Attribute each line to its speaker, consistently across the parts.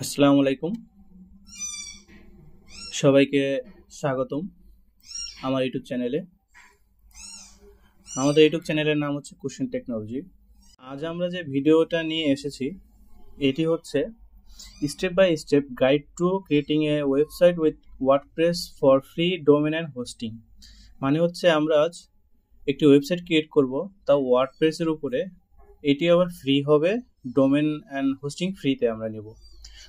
Speaker 1: আসসালামু আলাইকুম, সবাইকে স্বাগতম আমার ইউটিউব চ্যানেলে। আমাদের ইউটিউব চ্যানেলের নাম হচ্ছে কুশন টেকনোলজি। আজ আমরা যে ভিডিওটা নিয়ে এসেছি এটি হচ্ছে step by step guide to creating a website with WordPress for free domain and hosting. মানে হচ্ছে আমরা আজ একটি ওয়েবসাইট ক্রিয়েট করব, তাও ওয়ার্ডপ্রেসের উপরে। এটি আবার ফ্রি হবে, ডোমেন অ্যান্ড হোস্টিং ফ্রিতে আমরা নেব।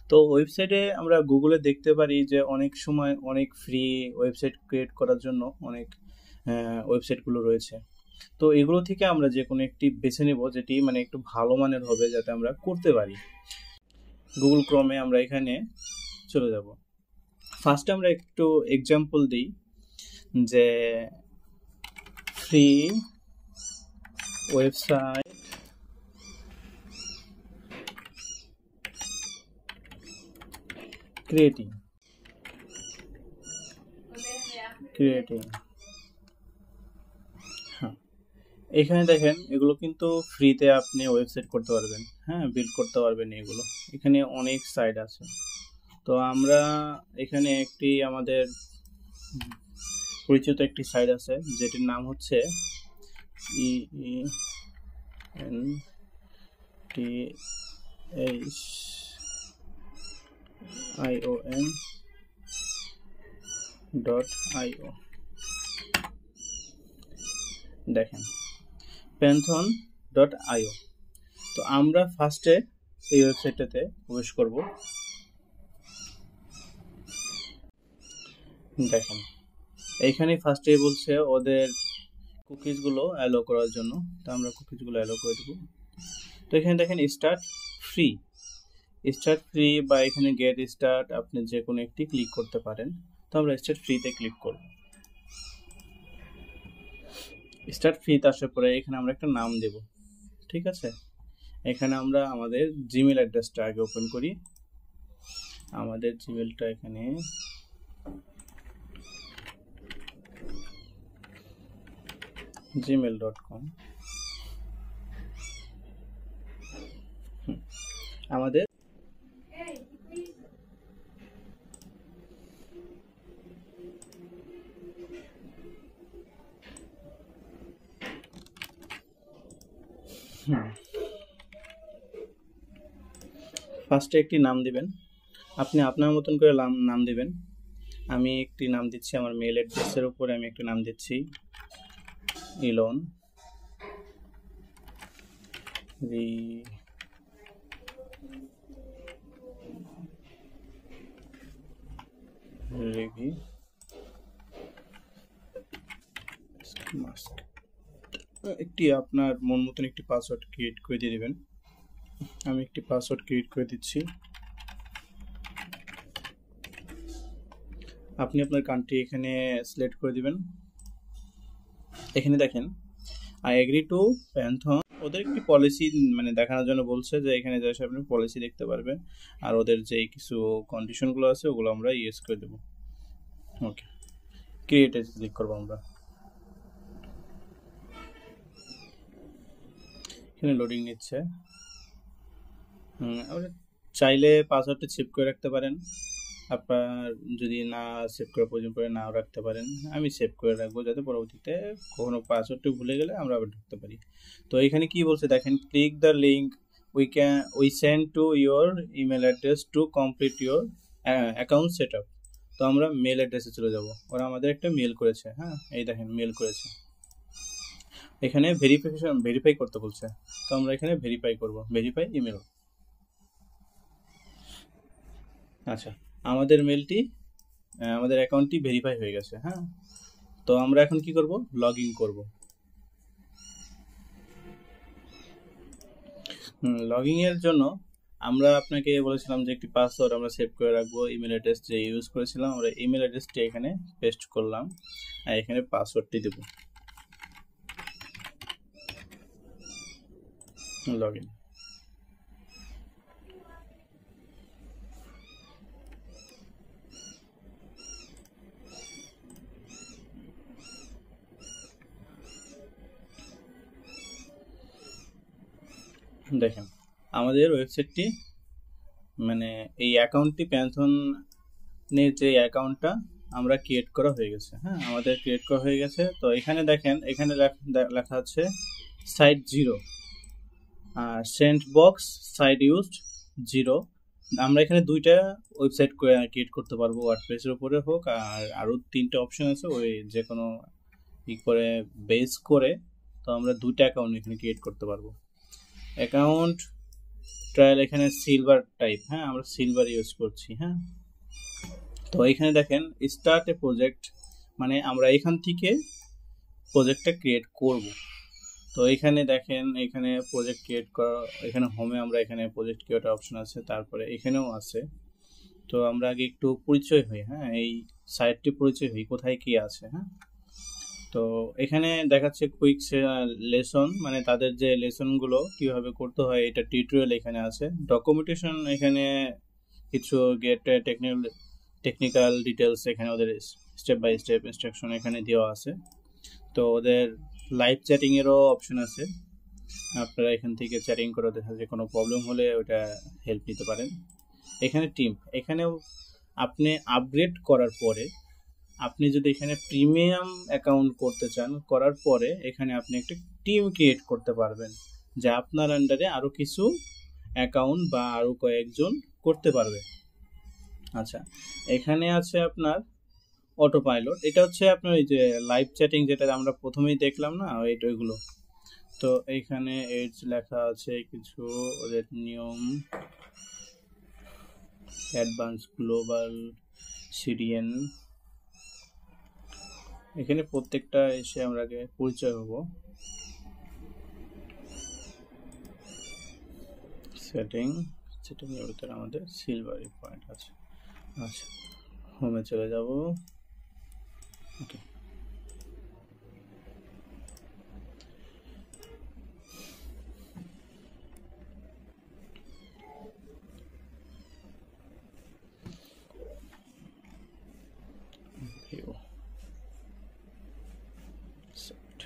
Speaker 1: তো ওয়েবসাইটে আমরা গুগলে দেখতে পারি যে অনেক সময় অনেক ফ্রি ওয়েবসাইট ক্রিয়েট করার জন্য অনেক ওয়েবসাইটগুলো রয়েছে। তো এগুলো থেকে আমরা যে কোনো একটি বেছে নেব যেটি মানে একটু ভালো মানের হবে, যাতে আমরা করতে পারি। গুগল ক্রমে আমরা এখানে চলে যাব। ফার্স্টে আমরা একটু এক্সাম্পল দিই যে ফ্রি ওয়েবসাইট ক্রিয়েটিং হ্যাঁ, এখানে দেখেন এগুলো কিন্তু ফ্রিতে আপনি ওয়েবসাইট করতে পারবেন, হ্যাঁ, বিল্ড করতে পারবেন। এগুলো এখানে অনেক সাইট আছে। তো আমরা এখানে একটি আমাদের পরিচিত একটি সাইট আছে যেটির নাম হচ্ছে Pantheon.io। দেখেন Pantheon.io। তো আমরা ফার্স্টে এই ওয়েবসাইটটাতে প্রবেশ করব। দেখেন এইখানে ফার্স্টে বলছে ওদের কুকিজগুলো অ্যালো করার জন্য। তো আমরা কুকিজগুলো অ্যালো করে দেব। তো এখানে দেখেন স্টার্ট ফ্রি বা এখানে গেট স্টার্ট, আপনি যে কোনো একটি ক্লিক করতে পারেন। তো আমরা স্টার্ট ফ্রিতে ক্লিক করব। স্টার্ট ফ্রিতে আসার পরে এখানে আমরা একটা নাম দেব, ঠিক আছে। এখানে আমরা আমাদের জিমেল অ্যাড্রেসটা আগে ওপেন করি। আমাদের জিমেলটা এখানে gmail.com। আমাদের ফার্স্টে একটি নাম দিবেন, আপনি আপনার মতন করে নাম দিবেন। আমি একটি নাম দিচ্ছি, আমার মেল অ্যাড্রেসের উপরে আমি একটি নাম দিচ্ছি ইলন রিভি মাস্ক। একটি আপনার মন মতন একটি পাসওয়ার্ড ক্রিয়েট করে দিয়ে দেবেন। আমি একটি পাসওয়ার্ড ক্রিয়েট করে দিচ্ছি। আপনি আপনার কান্ট্রি এখানে সিলেক্ট করে দিবেন। এখানে দেখেন আই এগ্রি টু প্যান্থন। ওদের একটি পলিসি মানে দেখানোর জন্য বলছে যে এখানে যে আপনি পলিসি দেখতে পারবেন, আর ওদের যে কিছু কন্ডিশনগুলো আছে ওগুলো আমরা ইউজ করে দেব। ওকে, ক্রিয়েটে ক্লিক করবো আমরা। এখানে লোডিং নিচ্ছে। চাইলে পাসওয়ার্ডটা সেভ করে রাখতে পারেন, আপনার যদি না সেভ করার প্রয়োজন পড়ে নাও রাখতে পারেন। আমি সেভ করে রাখবো যাতে পরবর্তীতে কখনো পাসওয়ার্ডটা ভুলে গেলে আমরা আবার ঢুকতে পারি। তো এখানে কি বলছে দেখেন, click the link we send to your email address to complete your account set up. তো আমরা মেল অ্যাড্রেসে চলে যাব। ওরা আমাদের একটা মেল করেছে, হ্যাঁ, এই দেখেন মেল করেছে। এখানে ভেরিফাই করতে বলছে। তো আমরা এখানে ভেরিফাই করব, ভেরিফাই ইমেল। আচ্ছা, আমাদের মেলটি আমাদের অ্যাকাউন্টটি ভেরিফাই হয়ে গেছে, হ্যাঁ। তো আমরা এখন কি করব, লগ ইন করব। লগ ইন এর জন্য আমরা আপনাকে বলেছিলাম যে একটি পাসওয়ার্ড আমরা সেভ করে রাখবো। ইমেল অ্যাড্রেস যে ইউজ করেছিলাম আমরা ইমেল অ্যাড্রেসটি এখানে পেস্ট করলাম, আর এখানে পাসওয়ার্ডটি দেব। Log in. দেখেন আমাদের ওয়েবসাইটটি মানে এই অ্যাকাউন্টটি প্যান্থনের যে অ্যাকাউন্টটা আমরা ক্রিয়েট করা হয়ে গেছে। হ্যাঁ, আমাদের ক্রিয়েট করা হয়ে গেছে। তো এখানে দেখেন, এখানে লেখা আছে site 0, sent box site used 0। আমরা এখানে দুইটা ওয়েবসাইট ক্রিয়েট করতে পারবো, ওয়ার্ডপ্রেসের উপরে হোক, আর আরও 3টা অপশন আছে, ওই যে কোনো ই করে বেস করে। তো আমরা দুইটা অ্যাকাউন্ট এখানে ক্রিয়েট করতে পারবো। অ্যাকাউন্ট ট্রায়াল এখানে সিলভার টাইপ, হ্যাঁ আমরা সিলভার ইউজ করছি। হ্যাঁ, তো এখানে দেখেন স্টার্ট এ প্রজেক্ট, মানে আমরা এখান থেকে প্রজেক্টটা ক্রিয়েট করব। তো এখানে দেখেন, এখানে প্রজেক্ট ক্রিয়েট করা, এখানে হোমে আমরা এখানে প্রজেক্ট ক্রিয়েট অপশন আছে, তারপরে এখানেও আছে। তো আমরা আগে একটু পরিচয় হই, হ্যাঁ এই সাইটটি পরিচয় হই কোথায় কি আছে। হ্যাঁ, তো এখানে দেখাচ্ছে কুইক লেসন, মানে তাদের যে লেসনগুলো কিভাবে করতে হয় এটা টিউটোরিয়াল এখানে আছে। ডকুমেন্টেশন এখানে কিছু গেট টেকনিক্যাল ডিটেলস, এখানে ওদের স্টেপ বাই স্টেপ ইনস্ট্রাকশন এখানে দেওয়া আছে। তো ওদের লাইভ চ্যাটিং এরও অপশন আছে, আপনারা এখান থেকে চ্যাটিং করে দেখা যায় কোনো প্রবলেম হলে ওটা হেল্প নিতে পারেন। এখানে টিম, এখানেও আপনি আপগ্রেড করার পরে, আপনি যদি এখানে প্রিমিয়াম অ্যাকাউন্ট করতে চান, করার পরে এখানে আপনি একটা টিম ক্রিয়েট করতে পারবেন, যা আপনার আন্ডারে আরও কিছু অ্যাকাউন্ট বা আরও কয়েকজন করতে পারবে। আচ্ছা, এখানে আছে আপনার অটো পাইলট, এটা হচ্ছে আপনার এই যে লাইভ চ্যাটিং যেটা আমরা প্রথমেই দেখলাম না, ওইগুলো। তো এইখানে এজ লেখা আছে কিছু ওদের নিয়ম, অ্যাডভান্স গ্লোবাল সিরিয়ান, এখানে প্রত্যেকটা এসে আমরা আগে পরিচয় হব। সেটিং এর ভিতরে আমাদের সিলভার পয়েন্ট আছে। আচ্ছা, হোমে চলে যাব। ওকে, ভিউ সেট।